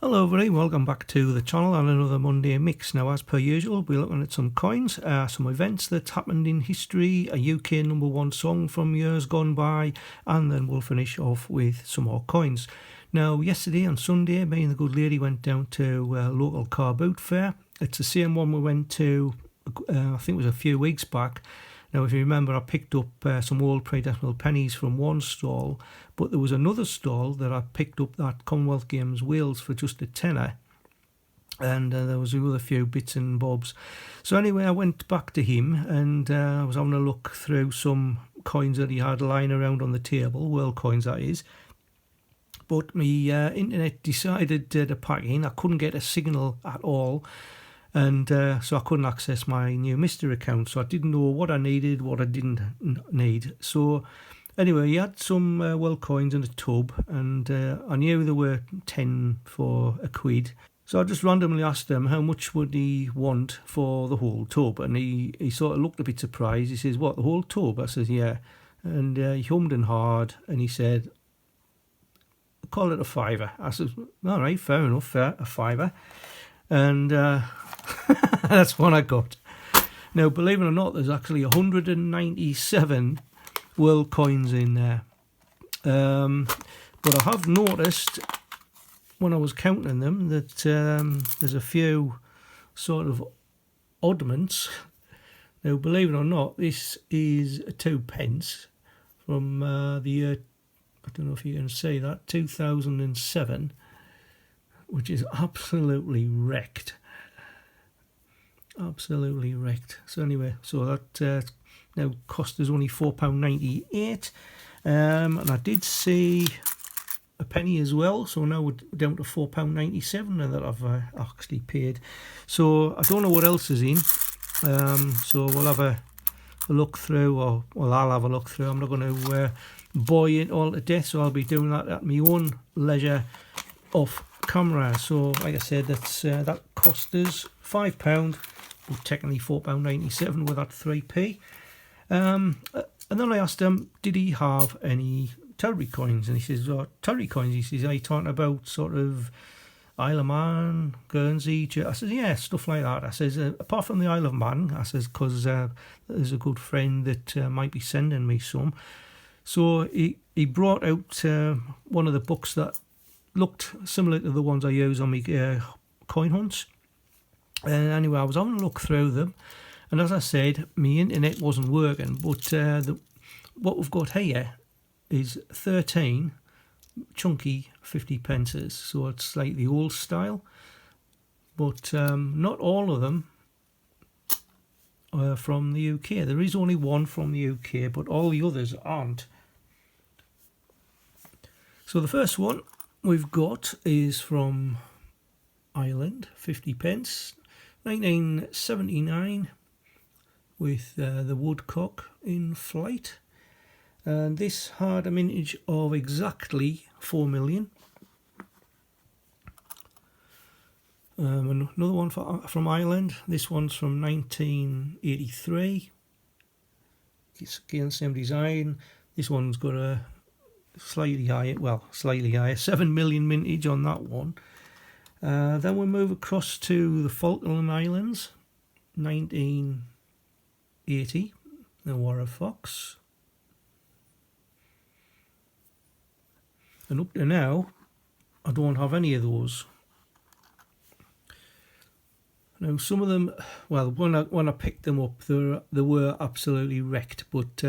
Hello everybody, welcome back to the channel and another Monday mix. Now as per usual we're looking at some coins, some events that happened in history, a UK #1 song from years gone by, and then we'll finish off with some more coins. Now yesterday on Sunday me and the good lady went down to a local car boot fair. It's the same one we went to I think it was a few weeks back. Now, if you remember, I picked up some old pre-decimal pennies from one stall, but there was another stall that I picked up that Commonwealth Games wheels for just a tenner, and there was another few bits and bobs. So anyway, I went back to him, and I was having a look through some coins that he had lying around on the table, world coins that is. But my internet decided to pack in. I couldn't get a signal at all. And so I couldn't access my new Mr. account, so I didn't know what I needed, what I didn't need. So anyway, he had some world coins in a tub, and I knew there were 10 for a quid. So I just randomly asked him how much would he want for the whole tub, and he sort of looked a bit surprised. He says, "What, the whole tub?" I says, "Yeah." And he hummed and hawed, and he said, "Call it a fiver." I says, "All right, fair enough, a fiver." And that's what I got. Now, believe it or not, there's actually 197 world coins in there. But I have noticed when I was counting them that there's a few sort of oddments. Now, believe it or not, this is 2p from the year, I don't know if you can say that, 2007. Which is absolutely wrecked. Absolutely wrecked. So anyway, so that now cost us only £4.98. And I did see a penny as well. So now we're down to £4.97 that I've actually paid. So I don't know what else is in. So we'll have a look through, or well, I'll have a look through. I'm not going to buy it all to death, so I'll be doing that at my own leisure off camera. So like I said, that cost us £5, but technically £4.97 with that 3p. And then I asked him, did he have any territory coins? And he says, "Oh, territory coins." He says, "Are you talking about sort of Isle of Man, Guernsey?" I says, "Yeah, stuff like that." I says, "Apart from the Isle of Man," I says, "because there's a good friend that might be sending me some." So he brought out one of the books that looked similar to the ones I use on my coin hunts. And anyway, I was having a look through them, and as I said, my internet wasn't working. But what we've got here is 13 chunky 50p. So it's like the old style, but not all of them are from the UK. There is only one from the UK, but all the others aren't. So the first one we've got is from Ireland, 50p, 1979, with the woodcock in flight. And this had a mintage of exactly 4 million. Another one from Ireland. This one's from 1983. It's again same design. This one's got a slightly higher, 7 million mintage on that one. Then we move across to the Falkland Islands, 1980, the Warra Fox. And up to now, I don't have any of those. Now, some of them, well, when I picked them up, they were absolutely wrecked, but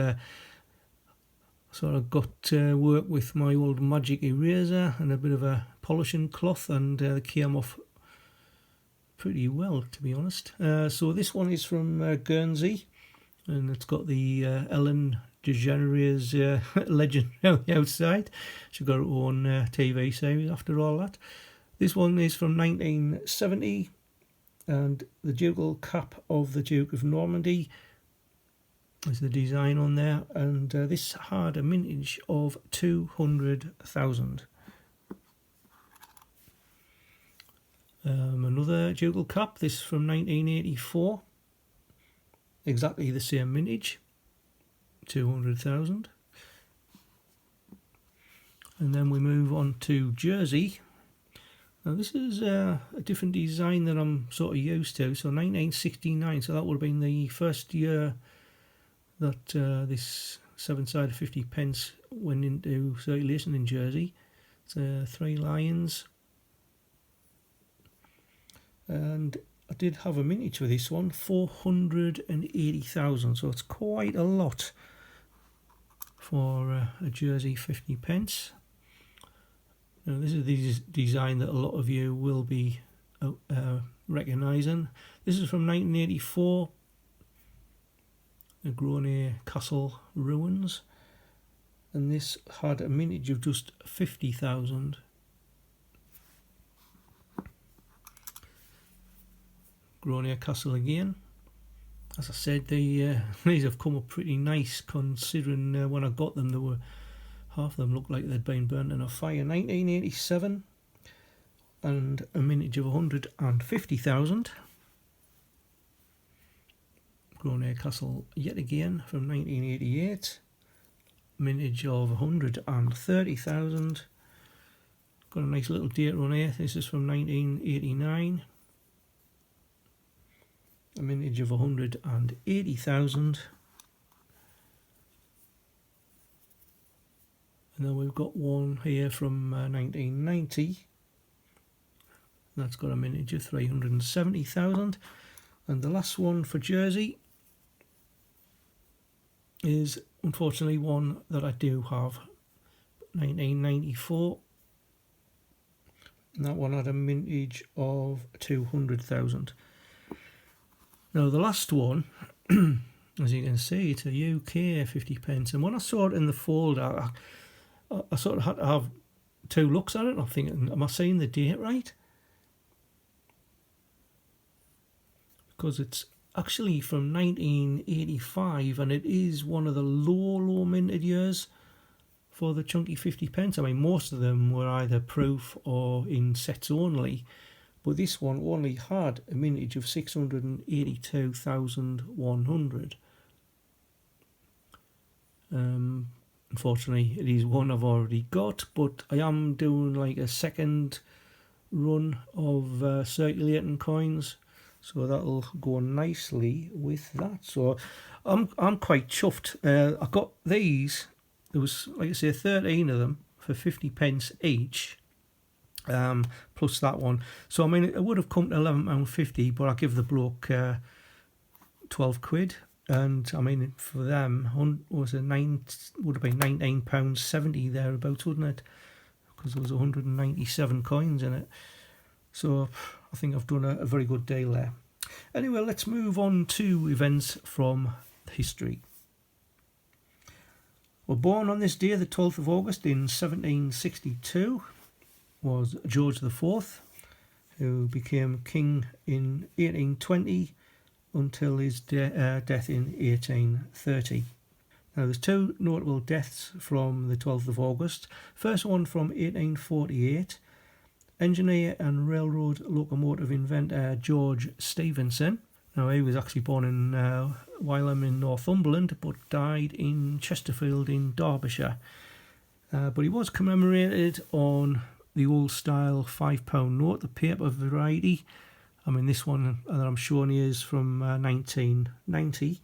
sort of got to work with my old magic eraser and a bit of a polishing cloth, and they came off pretty well, to be honest. So this one is from Guernsey, and it's got the Ellen DeGeneres legend on the outside. She's got her own TV series after all that. This one is from 1970, and the ducal cap of the Duke of Normandy is the design on there, and this had a mintage of 200,000. Another ducal cap, this from 1984, exactly the same mintage, 200,000. And then we move on to Jersey, Now this is a different design that I'm sort of used to. So 1969, so that would have been the first year that this 7-sided 50 pence went into circulation in Jersey. It's 3 lions. And I did have a mintage for this one, 480,000, so it's quite a lot for a Jersey 50 pence. Now this is the design that a lot of you will be recognising. This is from 1984, the Galore Castle ruins, and this had a mintage of just 50,000. Galore Castle again. As I said, these have come up pretty nice, considering when I got them, half of them looked like they'd been burnt in a fire. 1987, and a mintage of 150,000. Galore Castle yet again from 1988, mintage of 130,000. Got a nice little date on here. This is from 1989. A mintage of 180,000. And then we've got one here from 1990. That's got a mintage of 370,000. And the last one for Jersey is unfortunately one that I do have, 1994. And that one had a mintage of 200,000. Now the last one, as you can see, it's a UK 50 pence, and when I saw it in the folder, I sort of had to have 2 looks at it. I'm thinking, am I saying the date right? Because it's actually from 1985, and it is one of the low minted years for the chunky 50 pence. I mean, most of them were either proof or in sets only, but this one only had a mintage of 682,100. Unfortunately, it is one I've already got, but I am doing like a second run of circulating coins, so that'll go nicely with that. So I'm quite chuffed. I got these. There was, like I say, 13 of them for 50 pence each. Plus that one, so I mean it would have come to £11.50, but I give the bloke 12 quid, and I mean for them would have been £19.70 thereabouts, wouldn't it? Because there was 197 coins in it, so I think I've done a very good deal there. Anyway, let's move on to events from history. Well, born on this day, the 12th of August in 1762, was George IV, who became king in 1820 until his death in 1830. Now there's 2 notable deaths from the 12th of August. First one from 1848, engineer and railroad locomotive inventor George Stephenson. Now he was actually born in Wylam in Northumberland, but died in Chesterfield in Derbyshire. But he was commemorated on the old style £5 note, the paper variety. I mean, this one that I'm showing you is from 1990.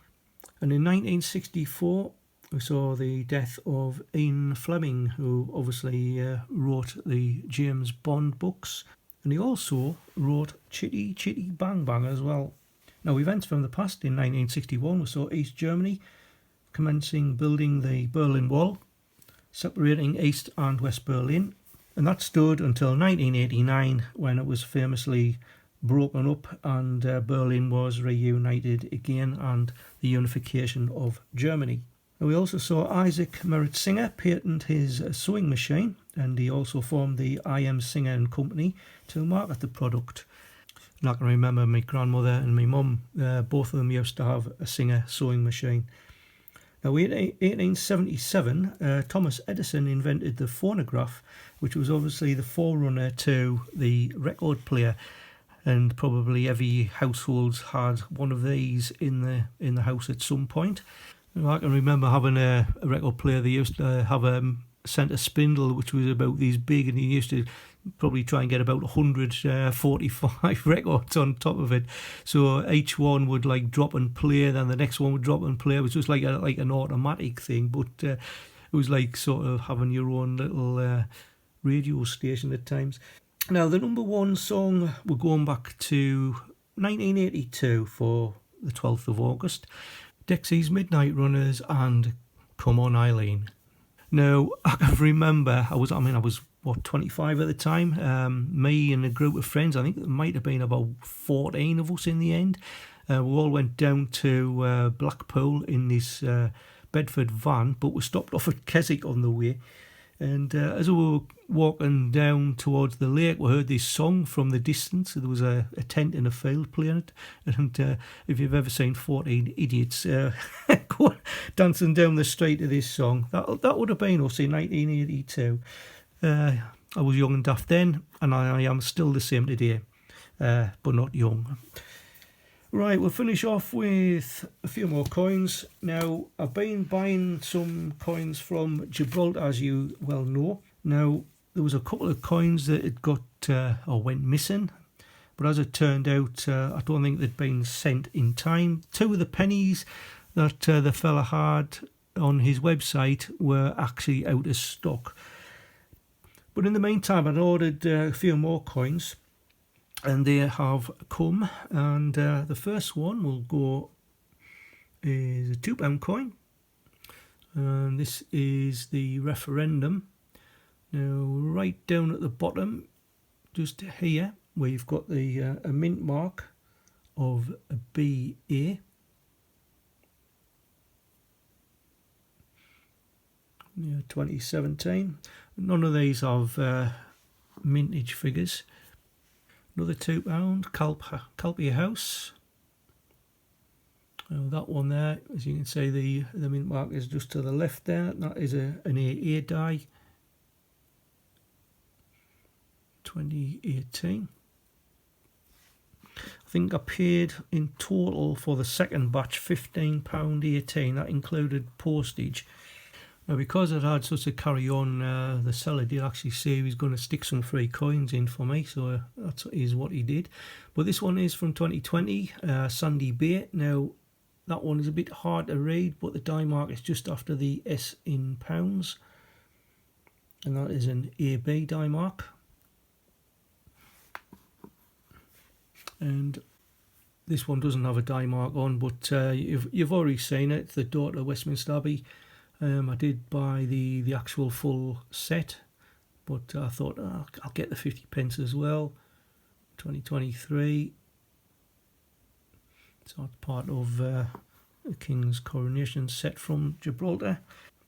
And in 1964, we saw the death of Ian Fleming, who obviously wrote the James Bond books. And he also wrote Chitty Chitty Bang Bang as well. Now, events from the past, in 1961, we saw East Germany commencing building the Berlin Wall, separating East and West Berlin. And that stood until 1989, when it was famously broken up and Berlin was reunited again, and the unification of Germany. And we also saw Isaac Merritt Singer patent his sewing machine, and he also formed the I.M. Singer and Company to market the product. And I can remember my grandmother and my mum, both of them used to have a Singer sewing machine. Now, in 1877, Thomas Edison invented the phonograph, which was obviously the forerunner to the record player, and probably every household had one of these in the house at some point. I can remember having a record player. They used to have a centre spindle, which was about this big, and he used to probably try and get about 145 records on top of it. So each one would like drop and play, then the next one would drop and play. It was just like an automatic thing, but it was like sort of having your own little radio station at times. Now the number one song, we're going back to 1982 for the 12th of August. Dexy's Midnight Runners and Come On Eileen. Now I can remember I was 25 at the time. Me and a group of friends, I think there might have been about 14 of us in the end. We all went down to Blackpool in this Bedford van, but we stopped off at Keswick on the way. And as we were walking down towards the lake, we heard this song from the distance. There was a tent in a field playing it. And if you've ever seen 14 idiots dancing down the street to this song, that would have been us in 1982. I was young and daft then, and I am still the same today, but not young. Right, we'll finish off with a few more coins. Now, I've been buying some coins from Gibraltar, as you well know. Now, there was a couple of coins that had got or went missing, but as it turned out, I don't think they'd been sent in time. Two of the pennies that the fella had on his website were actually out of stock. But in the meantime, I'd ordered a few more coins, and they have come. And the first one will go is a £2 coin, and this is the referendum. Now, right down at the bottom, just here, we've got the a mint mark of a BA. Yeah, 2017. None of these have mintage figures. Another £2, Calpia House. That one there, as you can see, the mint mark is just to the left there. That is an AA die. 2018. I think I paid in total for the second batch £15.18. That included postage. Now, because it had such a carry on, the seller did actually say he was going to stick some free coins in for me, so that is what he did. But this one is from 2020, Sandy Bay. Now, that one is a bit hard to read, but the die mark is just after the S in pounds, and that is an AB die mark. And this one doesn't have a die mark on, but you've already seen it, the daughter Westminster Abbey. I did buy the actual full set, but I thought I'll get the 50p as well. 2023. So it's part of the King's coronation set from Gibraltar.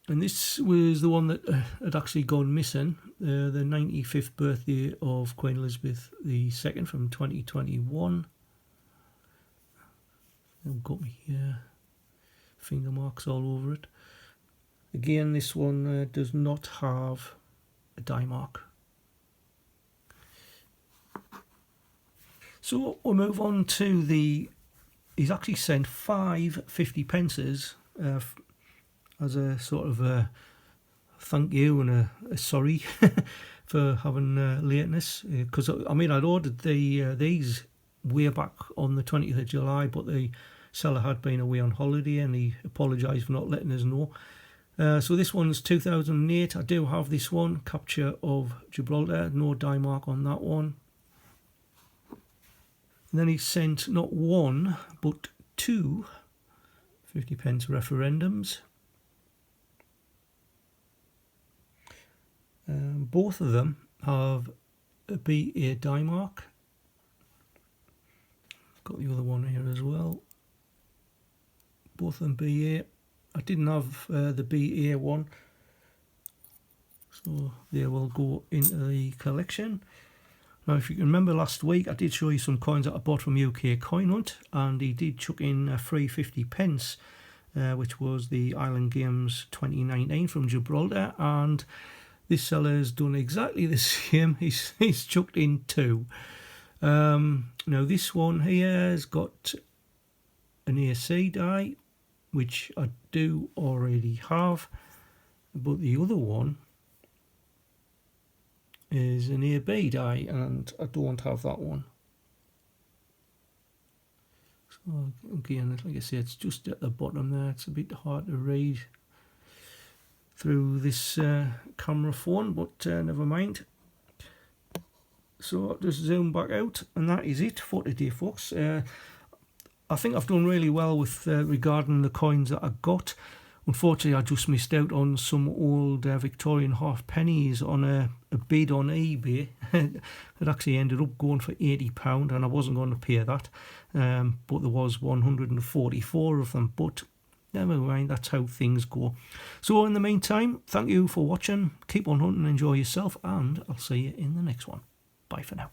And this was the one that had actually gone missing. The 95th birthday of Queen Elizabeth II from 2021. I've got me finger marks all over it. Again, this one does not have a die mark. So we'll move on to he's actually sent 5 50p as a sort of a thank you and a sorry for having lateness. Because I'd ordered these way back on the 20th of July, but the seller had been away on holiday and he apologised for not letting us know. So this one's 2008. I do have this one, Capture of Gibraltar, no die mark on that one. And then he sent not one but 2 50p referendums. Both of them have a BA die mark. Got the other one here as well. Both of them BA. I didn't have the BA one, so they will go into the collection. Now, if you can remember last week, I did show you some coins that I bought from UK Coin Hunt, and he did chuck in a free 50p, which was the Island Games 2019 from Gibraltar, and this seller has done exactly the same. He's chucked in 2. Now, this one here has got an AC die, which I do already have, but the other one is an AB die, and I don't have that one. So again, like I say, it's just at the bottom there. It's a bit hard to read through this camera phone, but never mind. So I'll just zoom back out, and that is it for today, folks. I think I've done really well with regarding the coins that I got. Unfortunately, I just missed out on some old Victorian half pennies on a bid on eBay. It actually ended up going for £80, and I wasn't going to pay that. But there was 144 of them. But never mind, that's how things go. So in the meantime, thank you for watching. Keep on hunting, enjoy yourself, and I'll see you in the next one. Bye for now.